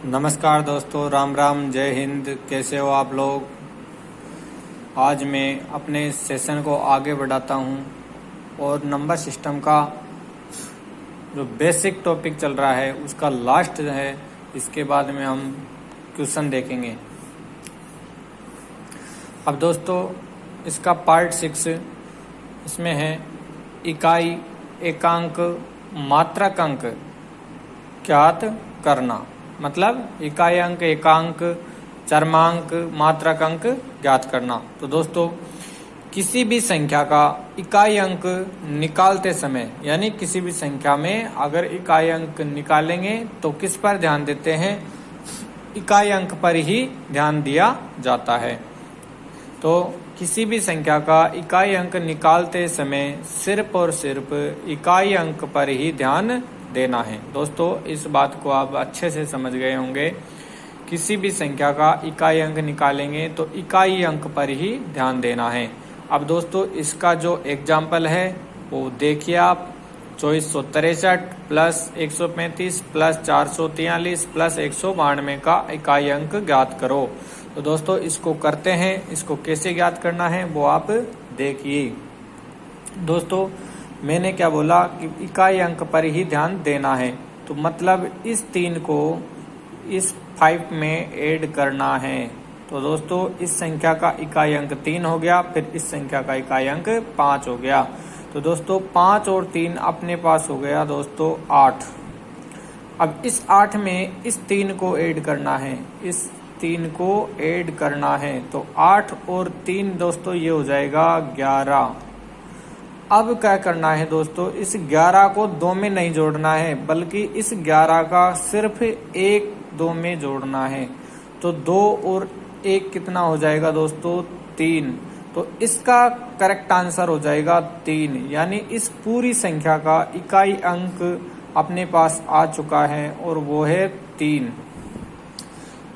नमस्कार दोस्तों, राम राम, जय हिंद। कैसे हो आप लोग। आज मैं अपने सेशन को आगे बढ़ाता हूं और नंबर सिस्टम का जो बेसिक टॉपिक चल रहा है उसका लास्ट है, इसके बाद में हम क्वेश्चन देखेंगे। अब दोस्तों इसका पार्ट 6 इसमें है इकाई, एकांक, मात्रक अंक ज्ञात करना। मतलब इकाई अंक, एकांक, चरमांक, मात्रक अंक ज्ञात करना। तो दोस्तों किसी भी संख्या का इकाई अंक निकालते समय, यानी किसी भी संख्या में अगर इकाई अंक निकालेंगे तो किस पर ध्यान देते हैं? इकाई अंक पर ही ध्यान दिया जाता है। तो किसी भी संख्या का इकाई अंक निकालते समय सिर्फ और सिर्फ इकाई अंक पर ही ध्यान देना है। दोस्तों इस बात को आप अच्छे से समझ गए होंगे। किसी भी संख्या का इकाई अंक निकालेंगे तो इकाई अंक पर ही ध्यान देना है। अब दोस्तों इसका जो एग्जाम्पल है वो देखिए आप। 2463 प्लस 135 प्लस 443 प्लस 192 का इकाई अंक ज्ञात करो। तो दोस्तों इसको करते हैं। इसको कैसे ज्ञात करना है वो आप देखिए। दोस्तों मैंने क्या बोला कि इकाई अंक पर ही ध्यान देना है, तो मतलब इस 3 को इस 5 में ऐड करना है। तो दोस्तों इस संख्या का इकाई अंक 3 हो गया, फिर इस संख्या का इकाई अंक 5 हो गया। तो दोस्तों 5 और 3 अपने पास हो गया दोस्तों 8। अब इस 8 में इस 3 को ऐड करना है, इस 3 को ऐड करना है। तो 8 और 3 दोस्तों ये हो जाएगा 11। अब क्या करना है दोस्तों, इस 11 को 2 में नहीं जोड़ना है, बल्कि इस 11 का सिर्फ 1 2 में जोड़ना है। तो 2 और 1 कितना हो जाएगा दोस्तों? 3। तो इसका करेक्ट आंसर हो जाएगा 3। यानी इस पूरी संख्या का इकाई अंक अपने पास आ चुका है और वो है 3।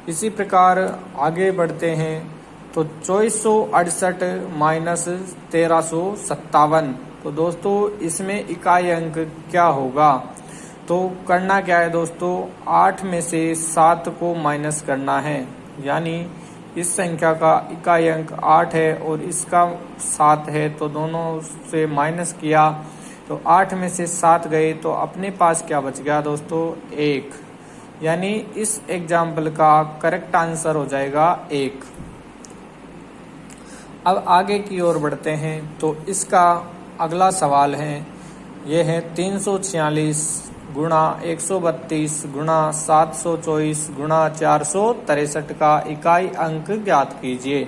इसी प्रकार आगे बढ़ते हैं। तो 2468 माइनस 1357। तो दोस्तों इसमें इकाई अंक क्या होगा? तो करना क्या है दोस्तों, 8 में से 7 को माइनस करना है। यानी इस संख्या का इकाई अंक 8 है और इसका 7 है, तो दोनों से माइनस किया तो 8 में से 7 गए, तो अपने पास क्या बच गया दोस्तों? 1। यानी इस एग्जाम्पल का करेक्ट आंसर हो जाएगा 1। अब आगे की ओर बढ़ते हैं। तो इसका अगला सवाल है, यह है 346 गुणा 132 गुणा 724 गुणा 463 का इकाई अंक ज्ञात कीजिए।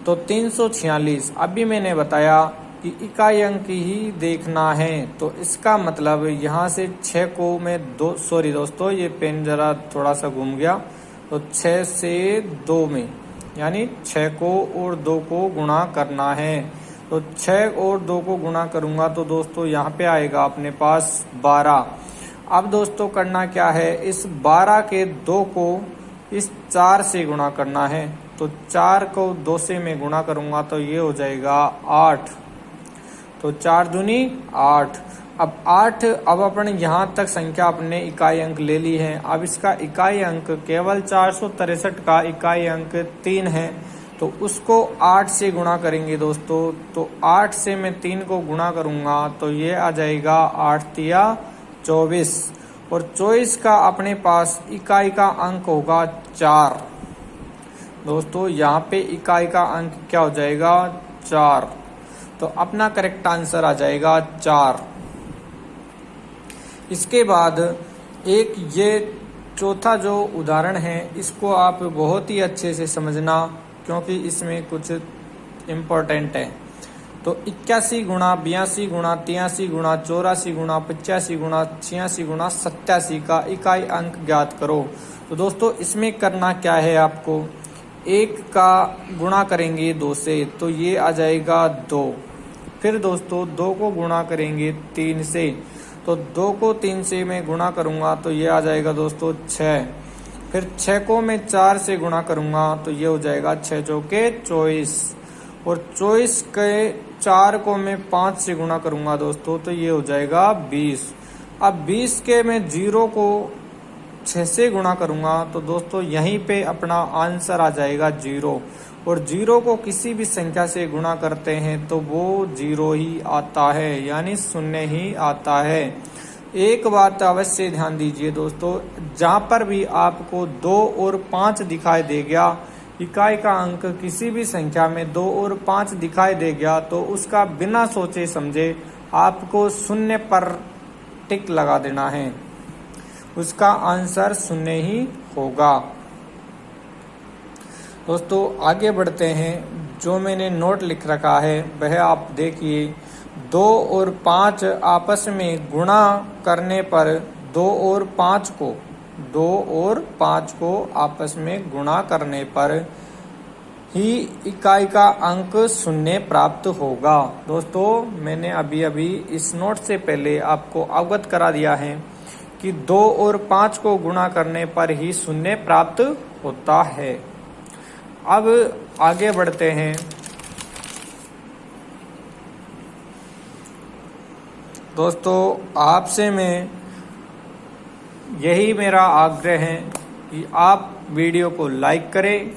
तो 346 अभी मैंने बताया कि इकाई अंक ही देखना है। तो इसका मतलब यहाँ से 6 को मैं दोस्तों ये पेन जरा थोड़ा सा घूम गया। तो 6 से 2 में, यानी 6 को और 2 को गुणा करना है। तो 6 और 2 को गुणा करूंगा तो दोस्तों यहाँ पे आएगा अपने पास 12। अब दोस्तों करना क्या है, इस 12 के 2 को इस 4 से गुणा करना है। तो 4 को 2 से मैं गुणा करूंगा तो ये हो जाएगा 8। तो 4 दूनी 8। अब 8, अब अपन यहाँ तक संख्या अपने इकाई अंक ले ली है। अब इसका इकाई अंक केवल 463 का इकाई अंक 3 है, तो उसको 8 से गुणा करेंगे दोस्तों। तो 8 से मैं 3 को गुणा करूंगा तो ये आ जाएगा 8 तिया 24। और 24 का अपने पास इकाई का अंक होगा 4। दोस्तों यहाँ पे इकाई का अंक क्या हो जाएगा? 4। तो अपना करेक्ट आंसर आ जाएगा 4। इसके बाद एक ये चौथा जो उदाहरण है, इसको आप बहुत ही अच्छे से समझना, क्योंकि इसमें कुछ इम्पोर्टेंट है। तो 81 गुणा 82 गुणा 83 गुणा 84 गुणा 85 गुणा 86 गुणा 87 का इकाई अंक ज्ञात करो। तो दोस्तों इसमें करना क्या है, आपको 1 का गुणा करेंगे 2 से तो ये आ जाएगा 2। फिर दोस्तों 2 को गुणा करेंगे 3 से, तो 2 को 3 से मैं गुणा करूंगा तो ये आ जाएगा दोस्तों 6। फिर 6 को मैं 4 से गुणा करूंगा तो ये हो जाएगा 6 चौके 24। और 24 के 4 को मैं 5 से गुणा करूंगा दोस्तों तो ये हो जाएगा 20। अब 20 के मैं 0 को 6 से गुणा करूंगा तो दोस्तों यहीं पे अपना आंसर आ जाएगा 0। और 0 को किसी भी संख्या से गुणा करते हैं तो वो 0 ही आता है, यानी 0 ही आता है। एक बात अवश्य ध्यान दीजिए दोस्तों, जहां पर भी आपको 2 और 5 दिखाई दे गया, इकाई का अंक किसी भी संख्या में 2 और 5 दिखाई दे गया, तो उसका बिना सोचे समझे आपको 0 पर टिक लगा देना है, उसका आंसर 0 ही होगा। दोस्तों आगे बढ़ते हैं, जो मैंने नोट लिख रखा है वह आप देखिए। 2 और 5 आपस में गुणा करने पर 2 और 5 को आपस में गुणा करने पर ही इकाई का अंक 0 प्राप्त होगा। दोस्तों मैंने अभी अभी इस नोट से पहले आपको अवगत करा दिया है कि 2 और 5 को गुणा करने पर ही 0 प्राप्त होता है। अब आगे बढ़ते हैं। दोस्तों आपसे मैं यही मेरा आग्रह है कि आप वीडियो को लाइक करें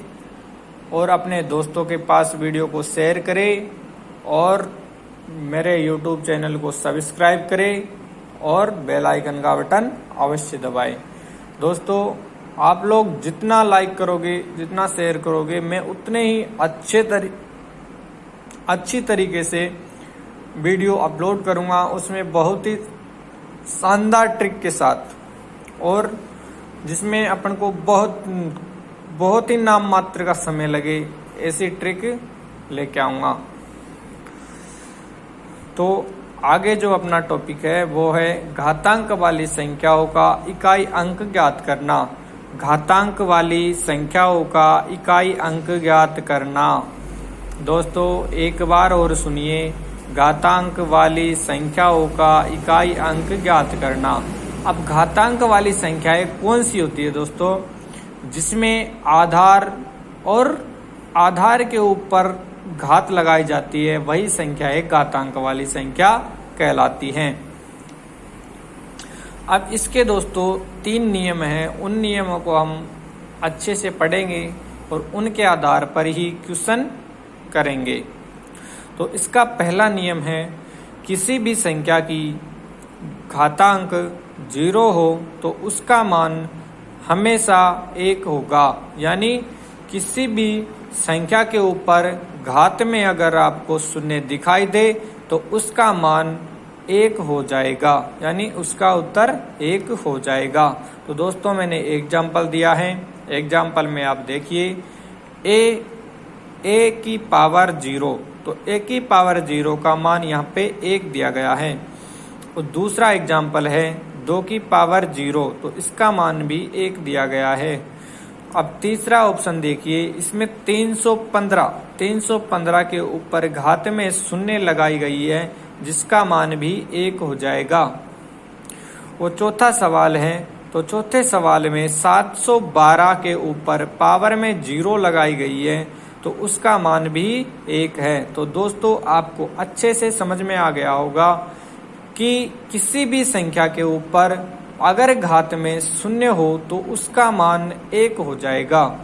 और अपने दोस्तों के पास वीडियो को शेयर करें और मेरे YouTube चैनल को सब्सक्राइब करें और बेल आइकन का बटन अवश्य दबाएं। दोस्तों आप लोग जितना लाइक करोगे, जितना शेयर करोगे, मैं उतने ही अच्छी तरीके से वीडियो अपलोड करूंगा, उसमें बहुत ही शानदार ट्रिक के साथ, और जिसमें अपन को बहुत ही नाम मात्र का समय लगे, ऐसी ट्रिक लेके आऊंगा। तो आगे जो अपना टॉपिक है वो है घातांक वाली संख्याओं का इकाई अंक ज्ञात करना। घातांक वाली संख्याओं का इकाई अंक ज्ञात करना। दोस्तों एक बार और सुनिए, घातांक वाली संख्याओं का इकाई अंक ज्ञात करना। अब घातांक वाली संख्याएं कौन सी होती है दोस्तों? जिसमें आधार के ऊपर घात लगाई जाती है, वही संख्याएं घातांक वाली संख्या कहलाती हैं। अब इसके दोस्तों 3 नियम हैं, उन नियमों को हम अच्छे से पढ़ेंगे और उनके आधार पर ही क्वेश्चन करेंगे। तो इसका पहला नियम है, किसी भी संख्या की घातांक 0 हो तो उसका मान हमेशा 1 होगा। यानी किसी भी संख्या के ऊपर घात में अगर आपको 0 दिखाई दे तो उसका मान 1 हो जाएगा, यानी उसका उत्तर 1 हो जाएगा। तो दोस्तों मैंने एग्जाम्पल दिया है, एग्जाम्पल में आप देखिए, a की पावर 0, तो a की पावर 0 का मान यहाँ पे 1 दिया गया है। और दूसरा एग्जाम्पल है 2 की पावर 0, तो इसका मान भी 1 दिया गया है। अब तीसरा ऑप्शन देखिए, इसमें 315 के ऊपर घात में 0 लगाई गई है, जिसका मान भी 1 हो जाएगा। वो चौथा सवाल है, तो चौथे सवाल में 712 के ऊपर पावर में 0 लगाई गई है, तो उसका मान भी 1 है। तो दोस्तों आपको अच्छे से समझ में आ गया होगा कि किसी भी संख्या के ऊपर अगर घात में 0 हो तो उसका मान 1 हो जाएगा।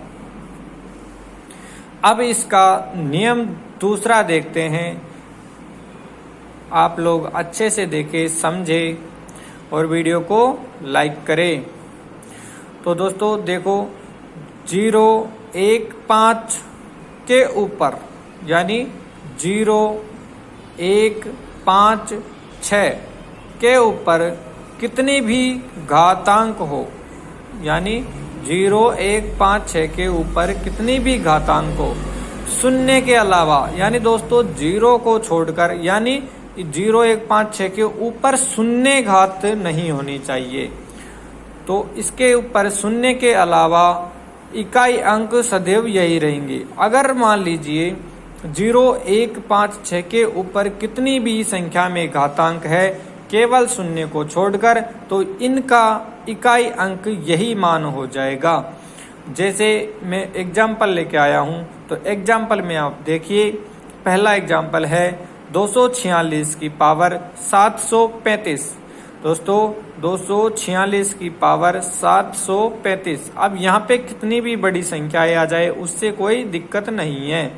अब इसका नियम दूसरा देखते हैं, आप लोग अच्छे से देखें, समझें और वीडियो को लाइक करें। तो दोस्तों देखो, 0, 1, 5 के ऊपर, यानी 0, 1, 5, 6 के ऊपर कितनी भी घातांक हो, यानी 0, 1, 5, 6 के ऊपर कितनी भी घातांक हो, 0 के अलावा, यानी दोस्तों 0 को छोड़कर, यानी 0, 1, 5, 6 के ऊपर 0 घात नहीं होनी चाहिए। तो इसके ऊपर 0 के अलावा इकाई अंक सदैव यही रहेंगे। अगर मान लीजिए 0, 1, 5, 6 के ऊपर कितनी भी संख्या में घातांक है केवल 0 को छोड़कर, तो इनका इकाई अंक यही मान हो जाएगा। जैसे मैं एग्जाम्पल लेके आया हूं, तो एग्जाम्पल में आप देखिए, पहला एग्जाम्पल है 246 की पावर 735। दोस्तों 246 की पावर 735। अब यहाँ पे कितनी भी बड़ी संख्याएं आ जाए उससे कोई दिक्कत नहीं है,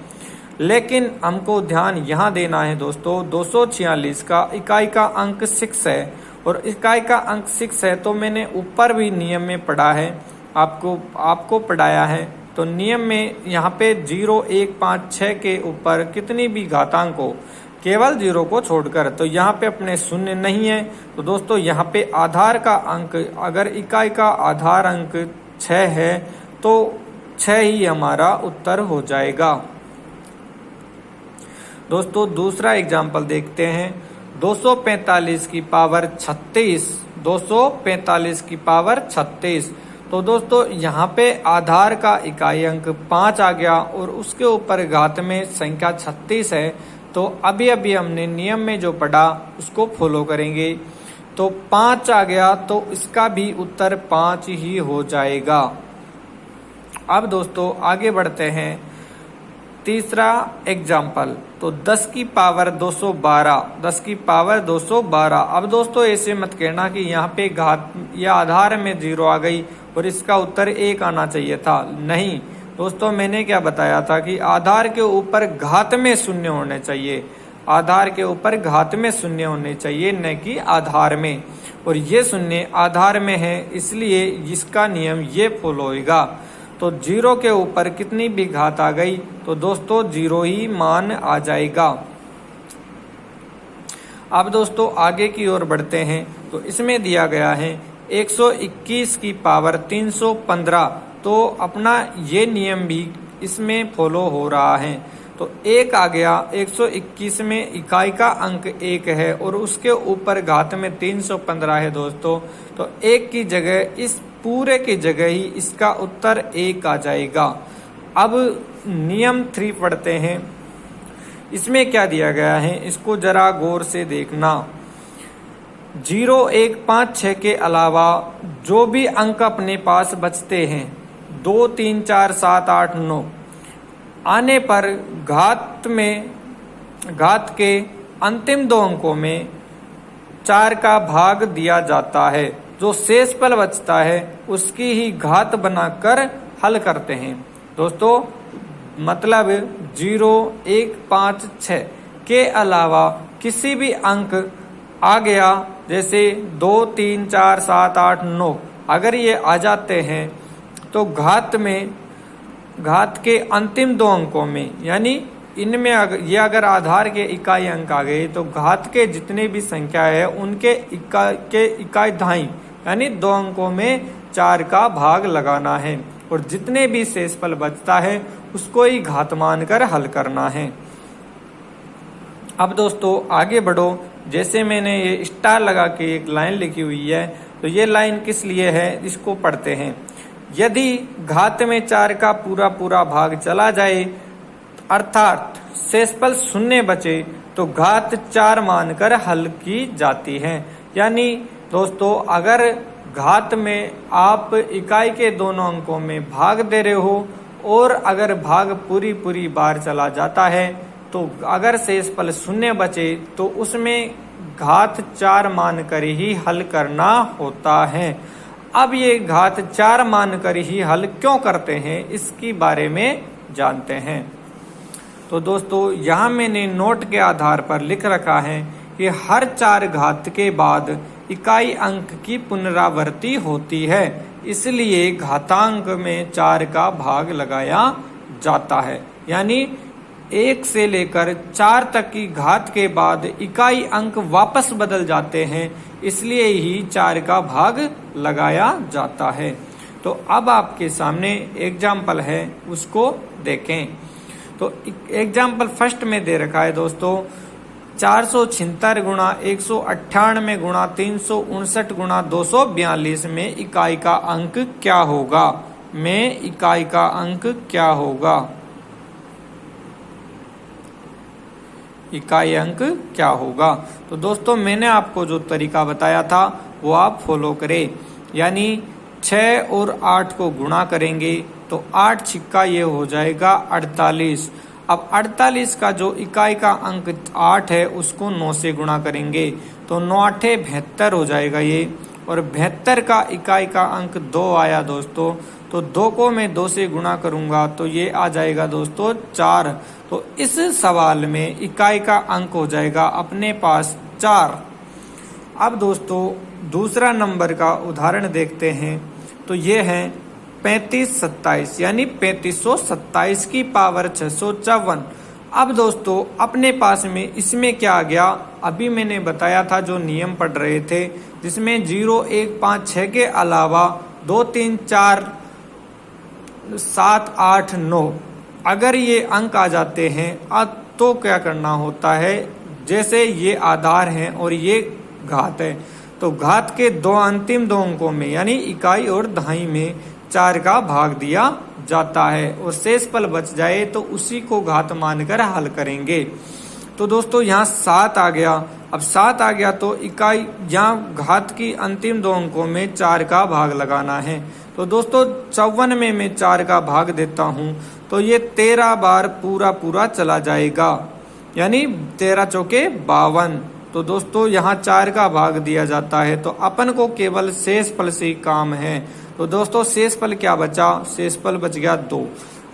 लेकिन हमको ध्यान यहाँ देना है दोस्तों 246 का इकाई का अंक 6 है, और इकाई का अंक 6 है तो मैंने ऊपर भी नियम में पढ़ा है, आपको पढ़ाया है। तो नियम में यहाँ पे 0, 1, 5, 6 के ऊपर कितनी भी घातांक हो केवल 0 को छोड़कर, तो यहाँ पे अपने शून्य नहीं है। तो दोस्तों यहाँ पे आधार का अंक, अगर इकाई का आधार अंक 6 है तो 6 ही हमारा उत्तर हो जाएगा। दोस्तों दूसरा एग्जाम्पल देखते हैं, 245 की पावर 36, 245 की पावर 36। तो दोस्तों यहाँ पे आधार का इकाई अंक 5 आ गया और उसके ऊपर घात में संख्या 36 है। तो अभी हमने नियम में जो पढ़ा उसको फॉलो करेंगे। तो 5 आ गया तो इसका भी उत्तर 5 ही हो जाएगा। अब दोस्तों आगे बढ़ते हैं, तीसरा एग्जाम्पल, तो 10 की पावर 212, 10 की पावर 212। अब दोस्तों ऐसे मत कहना कि यहाँ पे घात या आधार में 0 आ गई और इसका उत्तर 1 आना चाहिए था। नहीं दोस्तों, मैंने क्या बताया था कि आधार के ऊपर घात में शून्य होने चाहिए, आधार के ऊपर घात में शून्य होने चाहिए, न कि आधार में। और ये शून्य आधार में है, इसलिए इसका नियम ये फॉलो होगा। तो 0 के ऊपर कितनी भी घात आ गई तो दोस्तों 0 ही मान आ जाएगा। अब दोस्तों आगे की ओर बढ़ते हैं, तो इसमें दिया गया है 121 की पावर 315। तो अपना ये नियम भी इसमें फॉलो हो रहा है। तो 1 आ गया, 121 में इकाई का अंक 1 है और उसके ऊपर घात में 315 है दोस्तों। तो 1 की जगह, इस पूरे की जगह ही इसका उत्तर 1 आ जाएगा। अब नियम 3 पढ़ते हैं, इसमें क्या दिया गया है इसको जरा गौर से देखना। 0, 1, 5, 6 के अलावा जो भी अंक अपने पास बचते हैं, 2, 3, 4, 7, 8, 9 आने पर घात के अंतिम 2 अंकों में 4 का भाग दिया जाता है। जो शेष पल बचता है उसकी ही घात बनाकर हल करते हैं दोस्तों। मतलब 0, 1, 5, 6 के अलावा किसी भी अंक आ गया, जैसे 2, 3, 4, 7, 8, 9 अगर ये आ जाते हैं तो घात के अंतिम 2 अंकों में, यानी इनमें अगर आधार के इकाई अंक आ गए तो घात के जितने भी संख्या है उनके इकाई दहाई यानी 2 अंकों में 4 का भाग लगाना है, और जितने भी शेषफल बचता है उसको ही घात मानकर हल करना है। अब दोस्तों आगे बढ़ो, जैसे मैंने ये स्टार लगा के एक लाइन लिखी हुई है, तो ये लाइन किस लिए है इसको पढ़ते हैं। यदि घात में 4 का पूरा भाग चला जाए अर्थात शेषफल 0 बचे तो घात 4 मानकर हल की जाती है। यानी दोस्तों अगर घात में आप इकाई के दोनों अंकों में भाग दे रहे हो और अगर भाग पूरी बार चला जाता है तो अगर शेषफल 0 बचे तो उसमें घात 4 मानकर ही हल करना होता है। अब ये घात 4 मानकर ही हल क्यों करते हैं इसके बारे में जानते हैं। तो दोस्तों यहाँ मैंने नोट के आधार पर लिख रखा है कि हर 4 घात के बाद इकाई अंक की पुनरावृत्ति होती है, इसलिए घातांक में 4 का भाग लगाया जाता है। यानी 1 से लेकर 4 तक की घात के बाद इकाई अंक वापस बदल जाते हैं, इसलिए ही 4 का भाग लगाया जाता है। तो अब आपके सामने एग्जाम्पल है उसको देखें। तो एग्जाम्पल फर्स्ट में दे रखा है दोस्तों 476 गुणा 198 गुणा 359 गुणा 242 में इकाई का अंक क्या होगा, इकाई का अंक क्या होगा, इकाई अंक क्या होगा। तो दोस्तों मैंने आपको जो तरीका बताया था वो आप फॉलो करें, यानी 6 और 8 को गुणा करेंगे तो 8 छिक्का ये हो जाएगा 48। अब 48 का जो इकाई का अंक 8 है उसको 9 से गुणा करेंगे तो 9 8 72 हो जाएगा ये। और 72 का इकाई का अंक 2 आया दोस्तों, तो 2 को मैं 2 से गुणा करूंगा तो ये आ जाएगा दोस्तों 4। तो इस सवाल में इकाई का अंक हो जाएगा अपने पास 4। अब दोस्तों दूसरा नंबर का उदाहरण देखते हैं, तो ये है 35 27 यानी 3527 की पावर 654। अब दोस्तों अपने पास में इसमें क्या आ गया, अभी मैंने बताया था जो नियम पढ़ रहे थे जिसमें 0 1 5 6 के अलावा 2 3 4 7 8 9 अगर ये अंक आ जाते हैं तो क्या करना होता है, जैसे ये आधार है और ये घात है, तो घात के अंतिम दो अंकों में यानी इकाई और दहाई में 4 का भाग दिया जाता है और शेषफल बच जाए तो उसी को घात मानकर हल करेंगे। तो दोस्तों यहाँ 7 आ गया। अब 7 आ गया तो इकाई यहाँ घात की अंतिम 2 अंकों में 4 का भाग लगाना है। तो दोस्तों 54 में मैं 4 का भाग देता हूँ तो ये 13 बार पूरा चला जाएगा, यानी 13 चौके 52। तो दोस्तों यहाँ 4 का भाग दिया जाता है, तो अपन को केवल शेषफल से ही काम है। तो दोस्तों शेषफल क्या बचा, शेषफल बच गया 2।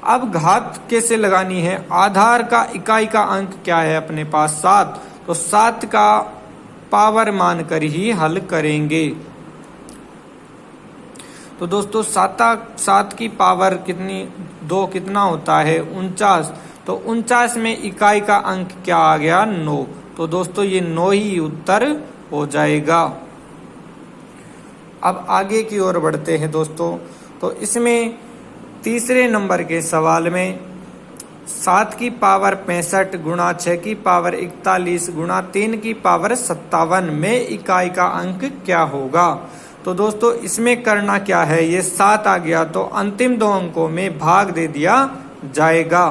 अब घात कैसे लगानी है, आधार का इकाई का अंक क्या है अपने पास 7, तो 7 का पावर मानकर ही हल करेंगे। तो दोस्तों 7 की पावर कितनी 2 कितना होता है 49, तो 49 में इकाई का अंक क्या आ गया 9, तो दोस्तों ये 9 ही उत्तर हो जाएगा। अब आगे की ओर बढ़ते हैं दोस्तों, तो इसमें तीसरे नंबर के सवाल में 7 की पावर 65 गुणा 6 की पावर 41 गुणा 3 की पावर 57 में इकाई का अंक क्या होगा। तो दोस्तों इसमें करना क्या है, ये 7 आ गया तो अंतिम 2 अंकों में भाग दे दिया जाएगा।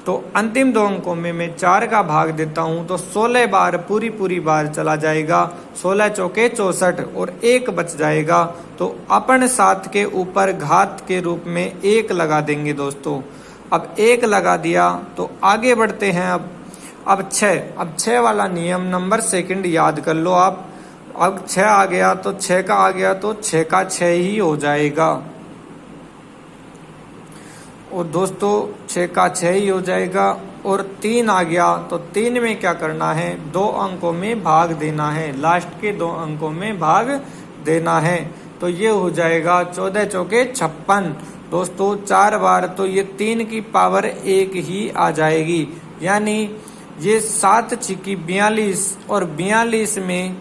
तो अंतिम 2 अंकों में मैं 4 का भाग देता हूं तो 16 बार पूरी बार चला जाएगा, 16 चौके 64 और 1 बच जाएगा। तो अपन 7 के ऊपर घात के रूप में 1 लगा देंगे दोस्तों। अब 1 लगा दिया तो आगे बढ़ते हैं। अब 6 वाला नियम नंबर सेकंड याद कर लो आप। अब 6 आ गया तो 6 का आ गया तो 6 का 6 ही हो जाएगा। और दोस्तों 6 का 6 ही हो जाएगा। और 3 आ गया तो 3 में क्या करना है, 2 अंकों में भाग देना है, लास्ट के 2 अंकों में भाग देना है। तो ये हो जाएगा 14 चौके 56 दोस्तों 4 बार, तो ये 3 की पावर 1 ही आ जाएगी, यानी ये 7 छिकी 42 और 42 में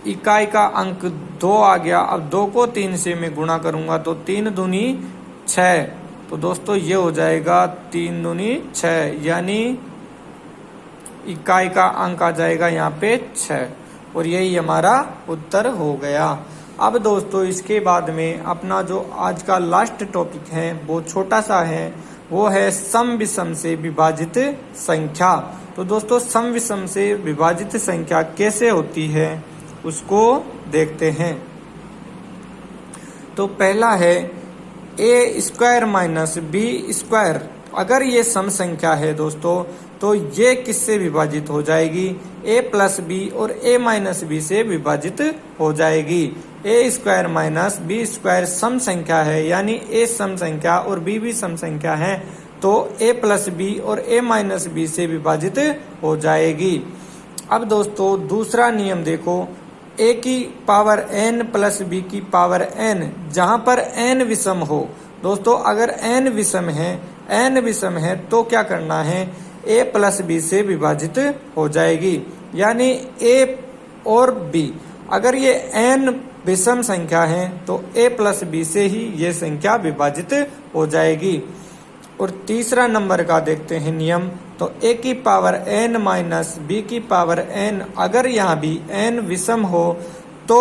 इकाई का अंक 2 आ गया। अब 2 को 3 से मैं गुणा करूंगा तो 3 दूनी 6, तो दोस्तों ये हो जाएगा 3 दूनी 6, यानी इकाई का अंक आ जाएगा यहाँ पे 6 और यही हमारा उत्तर हो गया। अब दोस्तों इसके बाद में अपना जो आज का लास्ट टॉपिक है वो छोटा सा है, वो है सम विषम से विभाजित संख्या। तो दोस्तों सम विषम से विभाजित संख्या कैसे होती है उसको देखते हैं। तो पहला है a square minus B square. अगर ये सम संख्या है दोस्तों तो ये किससे विभाजित हो जाएगी, a प्लस बी और a माइनस बी से विभाजित हो जाएगी। a square minus B square सम संख्या है, यानी a सम संख्या और b भी सम संख्या है, तो a प्लस बी और a माइनस बी से विभाजित हो जाएगी। अब दोस्तों दूसरा नियम देखो, a की पावर n प्लस b की पावर n, जहां पर n विषम हो दोस्तों, अगर n विषम है तो क्या करना है, a प्लस b से विभाजित हो जाएगी, यानी a और b अगर ये n विषम संख्या है तो a प्लस b से ही ये संख्या विभाजित हो जाएगी। और तीसरा नंबर का देखते हैं नियम, तो a की पावर n माइनस b की पावर n, अगर यहाँ भी n विषम हो तो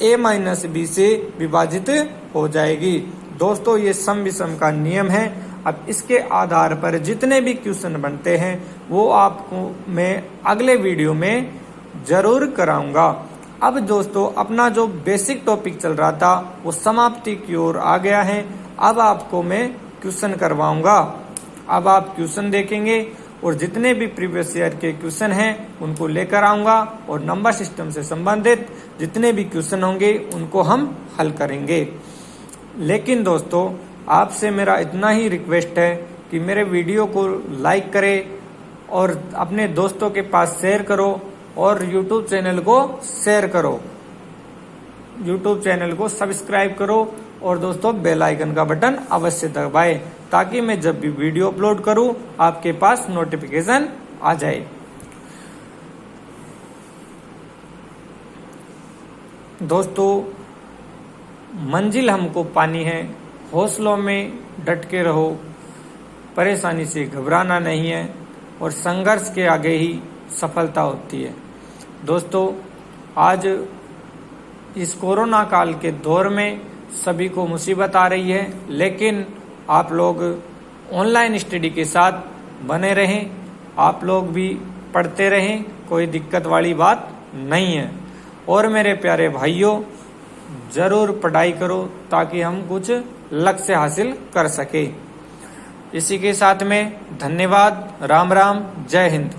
a माइनस b से विभाजित हो जाएगी। दोस्तों ये सम विषम का नियम है। अब इसके आधार पर जितने भी क्वेश्चन बनते हैं वो आपको मैं अगले वीडियो में जरूर कराऊंगा। अब दोस्तों अपना जो बेसिक टॉपिक चल रहा था वो समाप्ति की ओर आ गया है। अब आपको मैं क्वेश्चन करवाऊंगा। अब आप क्वेश्चन देखेंगे और जितने भी प्रीवियस ईयर के क्वेश्चन हैं उनको लेकर आऊंगा और नंबर सिस्टम से संबंधित जितने भी क्वेश्चन होंगे उनको हम हल करेंगे। लेकिन दोस्तों, आपसे मेरा इतना ही रिक्वेस्ट है कि मेरे वीडियो को लाइक करें और अपने दोस्तों के पास शेयर करो और YouTube चैनल को शेयर करो, YouTube चैनल को सब्सक्राइब करो और दोस्तों बेल आइकन का बटन अवश्य दबाएं ताकि मैं जब भी वीडियो अपलोड करूं आपके पास नोटिफिकेशन आ जाए। दोस्तों, मंजिल हमको पानी है, हौसलों में डट के रहो, परेशानी से घबराना नहीं है और संघर्ष के आगे ही सफलता होती है। दोस्तों, आज इस कोरोना काल के दौर में सभी को मुसीबत आ रही है, लेकिन आप लोग ऑनलाइन स्टडी के साथ बने रहें, आप लोग भी पढ़ते रहें, कोई दिक्कत वाली बात नहीं है। और मेरे प्यारे भाइयों, जरूर पढ़ाई करो ताकि हम कुछ लक्ष्य हासिल कर सके। इसी के साथ में धन्यवाद। राम राम, जय हिंद।